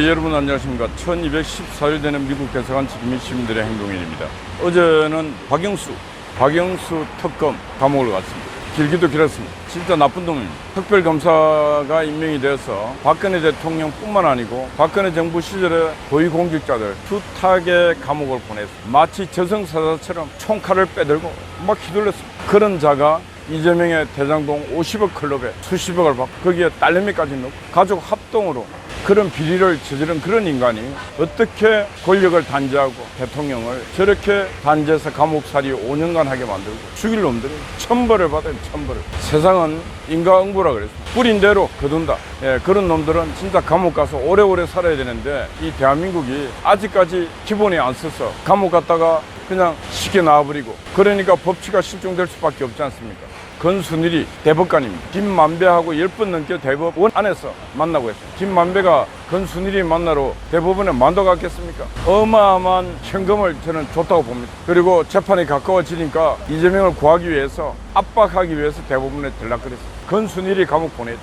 여러분 안녕하십니까. 1214일 되는 미국 대사관 지킴이 시민들의 행동인입니다. 어제는 박영수 특검 감옥을 갔습니다. 길기도 길었습니다. 진짜 나쁜 놈입니다. 특별검사가 임명이 되어서 박근혜 대통령뿐만 아니고 박근혜 정부 시절의 고위공직자들 숱하게 감옥을 보냈습니다. 마치 저승사자처럼 총칼을 빼들고 막 휘둘렀습니다. 그런 자가 이재명의 대장동 50억 클럽에 수십억을 받고 거기에 딸내미까지 넣고 가족 합동으로 그런 비리를 저지른 그런 인간이 어떻게 권력을 단죄하고 대통령을 저렇게 단죄해서 감옥살이 5년간 하게 만들고 죽일 놈들이 천벌을 받아요. 천벌을. 세상은 인과응보라 그랬습니다. 뿌린 대로 거둔다. 그런 놈들은 진짜 감옥 가서 오래오래 살아야 되는데 이 대한민국이 아직까지 기본이 안 서서 감옥 갔다가 그냥 쉽게 나와버리고 그러니까 법치가 실종될 수밖에 없지 않습니까? 건순일이 대법관입니다. 김만배하고 10번 넘게 대법원 안에서 만나고 했어요. 김만배가 건순일이 만나러 대법원에 만도 갔겠습니까? 어마어마한 현금을 저는 줬다고 봅니다. 그리고 재판이 가까워지니까 이재명을 구하기 위해서 압박하기 위해서 대법원에 들락거렸어요. 건순일이 감옥 보냈죠.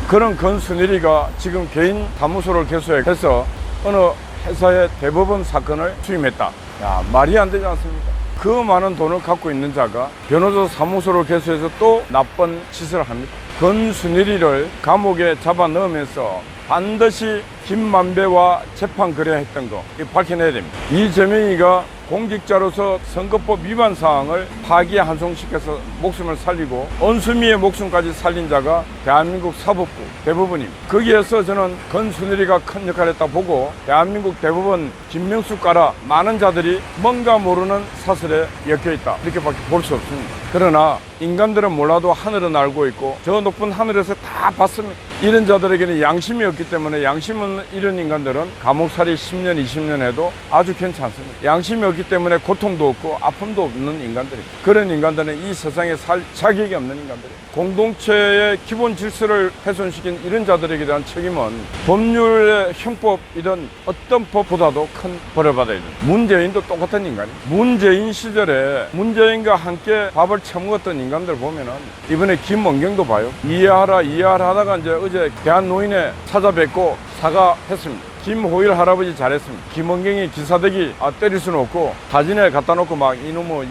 그런 건순일이가 지금 개인 사무소를 개소해서 어느 회사의 대법원 사건을 수임했다. 야, 말이 안 되지 않습니까? 그 많은 돈을 갖고 있는 자가 변호사 사무소를 개소해서 또 나쁜 짓을 합니다. 건순일이를 감옥에 잡아 넣으면서 반드시 김만배와 재판 거래했던 거 밝혀내야 됩니다. 이재명이가 공직자로서 선거법 위반 사항을 파기환송시켜서 목숨을 살리고 온수미의 목숨까지 살린 자가 대한민국 사법부 대법원입니다. 거기에서 저는 건순일이가 큰 역할을 했다 보고 대한민국 대법원 김명수 까라 많은 자들이 뭔가 모르는 사슬에 엮여있다 이렇게밖에 볼 수 없습니다. 그러나 인간들은 몰라도 하늘은 알고 있고 저 높은 하늘에서 다 봤습니다. 이런 자들에게는 양심이 없기 때문에 양심은 이런 인간들은 감옥살이 10년 20년 해도 아주 괜찮습니다. 양심이 없기 때문에 고통도 없고 아픔도 없는 인간들입니다. 그런 인간들은 이 세상에 살 자격이 없는 인간들입니다. 공동체의 기본 질서를 훼손시킨 이런 자들에게 대한 책임은 법률의 형법이든 어떤 법보다도 큰 벌을 받아야 됩니다. 문재인도 똑같은 인간입니다. 문재인 시절에 문재인과 함께 밥을 처먹었던 인간들 보면은 이번에 김원경도 봐요. 이해하라 하다가 이제 어제 대한노인회 찾아뵙고 사과했습니다. 김호일 할아버지 잘했습니다. 김원경이 기사대기 때릴 수는 없고 사진에 갖다 놓고 막 이놈의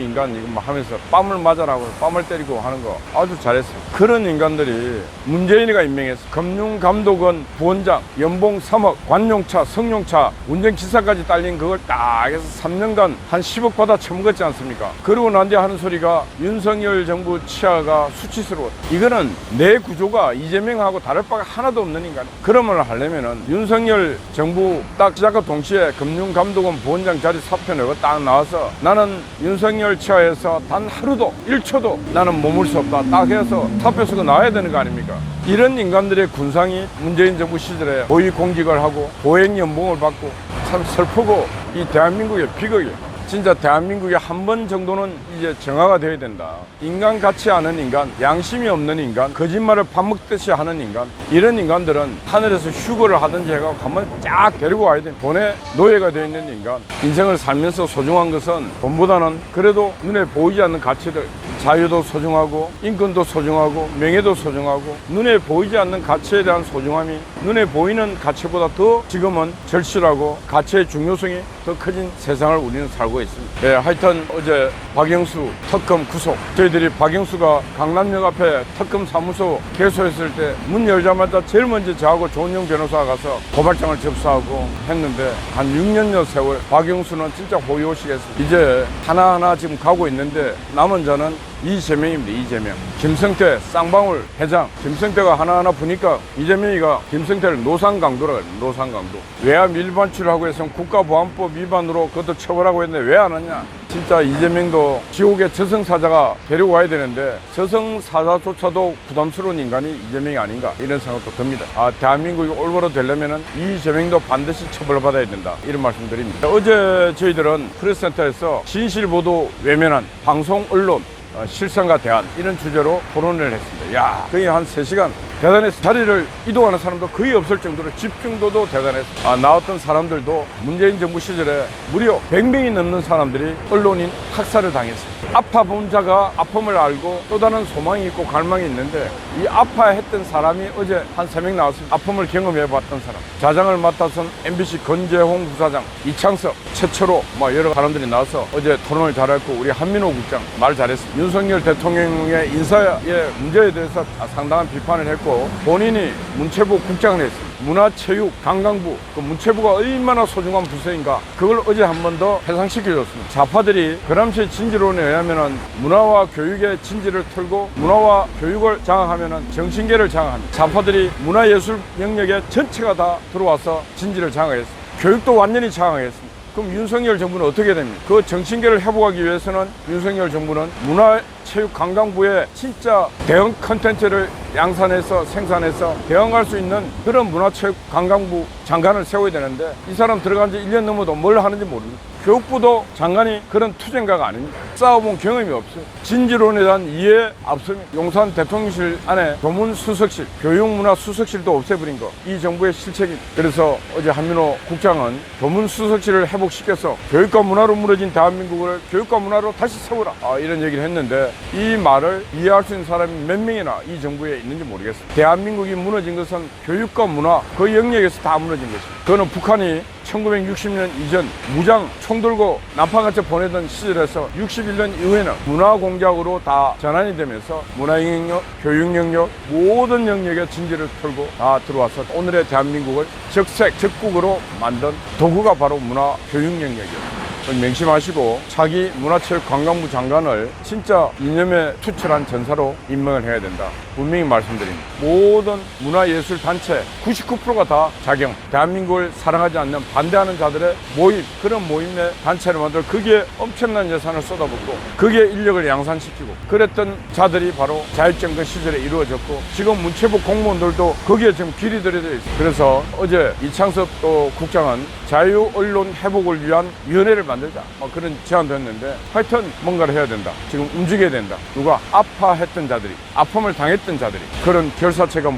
인간 이거 막 하면서 뺨을 맞아라고 뺨을 때리고 하는 거 아주 잘했습니다. 그런 인간들이 문재인이가 임명했어. 금융감독원 부원장 연봉 3억 관용차 성용차 운전기사까지 딸린 그걸 딱 해서 3년간 한 10억 받아 처먹었지 않습니까? 그러고 난 뒤에 하는 소리가 윤석열 정부 치아가 수치스러웠다. 이거는 내 구조가 이재명하고 다를 바가 하나도 없는 인간. 그런 말 하려면은 윤석열 정부 딱 시작과 동시에 금융감독원 부원장 자리 사표 내고 딱 나와서 나는 윤석열 치하에서 단 하루도 1초도 나는 머물 수 없다 딱 해서 사표 쓰고 나와야 되는 거 아닙니까? 이런 인간들의 군상이 문재인 정부 시절에 고위공직을 하고 보행연봉을 받고 참 슬프고 이 대한민국의 비극이에요. 진짜 대한민국에 한 번 정도는 이제 정화가 되어야 된다. 인간 같지 않은 인간, 양심이 없는 인간, 거짓말을 밥 먹듯이 하는 인간, 이런 인간들은 하늘에서 휴거를 하든지 해가지고 한번 쫙 데리고 와야 돼. 돈의 노예가 되어 있는 인간. 인생을 살면서 소중한 것은 돈보다는 그래도 눈에 보이지 않는 가치들, 자유도 소중하고 인권도 소중하고 명예도 소중하고 눈에 보이지 않는 가치에 대한 소중함이 눈에 보이는 가치보다 더 지금은 절실하고 가치의 중요성이 더 커진 세상을 우리는 살고 있습니다. 하여튼 어제 박영수 특검 구속, 저희들이 박영수가 강남역 앞에 특검 사무소 개소했을 때 문 열자마자 제일 먼저 저하고 조은영 변호사가 가서 고발장을 접수하고 했는데 한 6년여 세월 박영수는 진짜 호의호식했습니다. 이제 하나하나 지금 가고 있는데 남은 자는 이재명입니다. 이재명. 김성태 쌍방울 회장. 김성태가 하나하나 보니까 이재명이가 김성태를 노상강도라고 해요. 노상강도. 외압 일반출하고 해서 국가보안법 위반으로 그것도 처벌하고 했는데 왜 안 하냐. 진짜 이재명도 지옥의 저승사자가 데리고 와야 되는데 저승사자조차도 부담스러운 인간이 이재명이 아닌가 이런 생각도 듭니다. 대한민국이 올바로 되려면 이재명도 반드시 처벌받아야 된다 이런 말씀드립니다. 어제 저희들은 프레스센터에서 진실보도 외면한 방송 언론 실상과 대안 이런 주제로 토론을 했습니다. 야, 거의 한 3시간 대단했어요. 자리를 이동하는 사람도 거의 없을 정도로 집중도도 대단했어요. 나왔던 사람들도 문재인 정부 시절에 무려 100명이 넘는 사람들이 언론인 학살을 당했어요. 아파본 자가 아픔을 알고 또 다른 소망이 있고 갈망이 있는데, 이 아파했던 사람이 어제 한 3명 나왔습니다. 아픔을 경험해봤던 사람. 자장을 맡아선 MBC 건재홍 부사장, 이창섭, 최철호 여러 사람들이 나와서 어제 토론을 잘했고, 우리 한민호 국장 말 잘했습니다. 윤석열 대통령의 인사의 문제에 대해서 상당한 비판을 했고, 본인이 문체부 국장을 했습니다. 문화체육, 관광부, 그 문체부가 얼마나 소중한 부서인가, 그걸 어제 한 번 더 회상시켜줬습니다. 좌파들이 그람시의 진지론에 의하면 문화와 교육의 진지를 틀고 문화와 교육을 장악하면 정신계를 장악합니다. 좌파들이 문화예술 영역에 전체가 다 들어와서 진지를 장악했습니다. 교육도 완전히 장악했습니다. 그럼 윤석열 정부는 어떻게 됩니까? 그 정신계를 회복하기 위해서는 윤석열 정부는 문화체육관광부에 진짜 대형 컨텐츠를 양산해서 생산해서 대응할 수 있는 그런 문화체육관광부 장관을 세워야 되는데, 이 사람 들어간 지 1년 넘어도 뭘 하는지 모릅니다. 교육부도 장관이 그런 투쟁가가 아닙니다. 싸워본 경험이 없어요. 진지론에 대한 이해 없습니다. 용산 대통령실 안에 교문수석실, 교육문화수석실도 없애버린 거, 이 정부의 실책입니다. 그래서 어제 한민호 국장은 교문수석실을 회복시켜서 교육과 문화로 무너진 대한민국을 교육과 문화로 다시 세우라, 이런 얘기를 했는데, 이 말을 이해할 수 있는 사람이 몇 명이나 이 정부에 있는지 모르겠습니다. 대한민국이 무너진 것은 교육과 문화, 그 영역에서 다 무너진 것입니다. 그거는 북한이 1960년 이전 무장 총 들고 난파같이 보내던 시절에서 61년 이후에는 문화공작으로 다 전환이 되면서 문화 영역, 교육 영역, 모든 영역에 진지를 털고 다 들어와서 오늘의 대한민국을 적국으로 만든 도구가 바로 문화 교육 영역이에요. 명심하시고 차기 문화체육관광부 장관을 진짜 이념에 투철한 전사로 임명을 해야 된다, 분명히 말씀드립니다. 모든 문화예술단체 99%가 다 자경, 대한민국을 사랑하지 않는 반대하는 자들의 모임, 그런 모임의 단체를 만들어 거기에 엄청난 예산을 쏟아붓고 거기에 인력을 양산시키고 그랬던 자들이 바로 자유정권 시절에 이루어졌고, 지금 문체부 공무원들도 거기에 지금 길이 들여져 있습니다. 그래서 어제 이창섭 또 국장은 자유언론 회복을 위한 위원회를 만들자, 그런 제안도 했는데, 하여튼 뭔가를 해야 된다. 지금 움직여야 된다. 누가 아파했던 자들이, 아픔을 당했던 자들이 그런 결사체가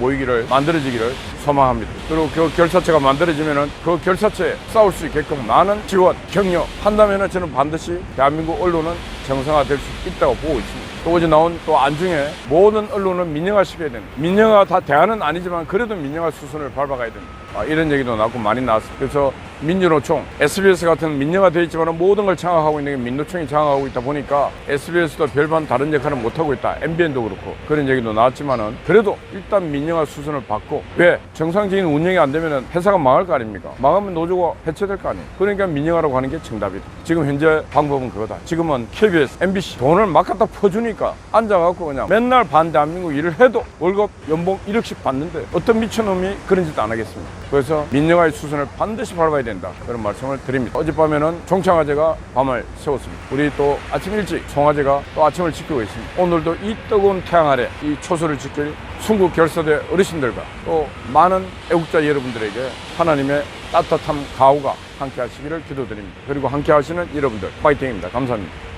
만들어지기를 소망합니다. 그리고 그 결사체가 만들어지면은 그 결사체에 싸울 수 있게끔 많은 지원, 격려 한다면은 저는 반드시 대한민국 언론은 정상화될 수 있다고 보고 있습니다. 또 어제 나온 또 안중에 모든 언론은 민영화시켜야 됩니다. 민영화 다 대안은 아니지만 그래도 민영화 수순을 밟아가야 됩니다. 이런 얘기도 나왔고 많이 나왔습니다. 그래서 민주노총, SBS 같은 민영화되어 있지만 모든 걸 장악하고 있는 게 민노총이 장악하고 있다 보니까 SBS도 별반 다른 역할을 못하고 있다. MBN도 그렇고 그런 얘기도 나왔지만은, 그래도 일단 민영화 수순을 밟고, 왜 정상적인 운영이 안 되면 회사가 망할 거 아닙니까? 망하면 노조가 해체될 거 아니에요. 그러니까 민영화라고 하는 게 정답이다. 지금 현재 방법은 그거다. 지금은 KBS, MBC 돈을 막 갖다 퍼주니까 앉아갖고 그냥 맨날 반대한민국 일을 해도 월급, 연봉 1억씩 받는데 어떤 미친놈이 그런 짓도 안 하겠습니다. 그래서 민영화의 수순을 반드시 밟아야 된다, 그런 말씀을 드립니다. 어젯밤에는 총창화제가 밤을 새웠습니다. 우리 또 아침 일찍 송화제가 또 아침을 지키고 있습니다. 오늘도 이 뜨거운 태양 아래 이 초소를 지킬 순국 결사대 어르신들과 또 많은 애국자 여러분들에게 하나님의 따뜻한 가호가 함께 하시기를 기도드립니다. 그리고 함께 하시는 여러분들 파이팅입니다. 감사합니다.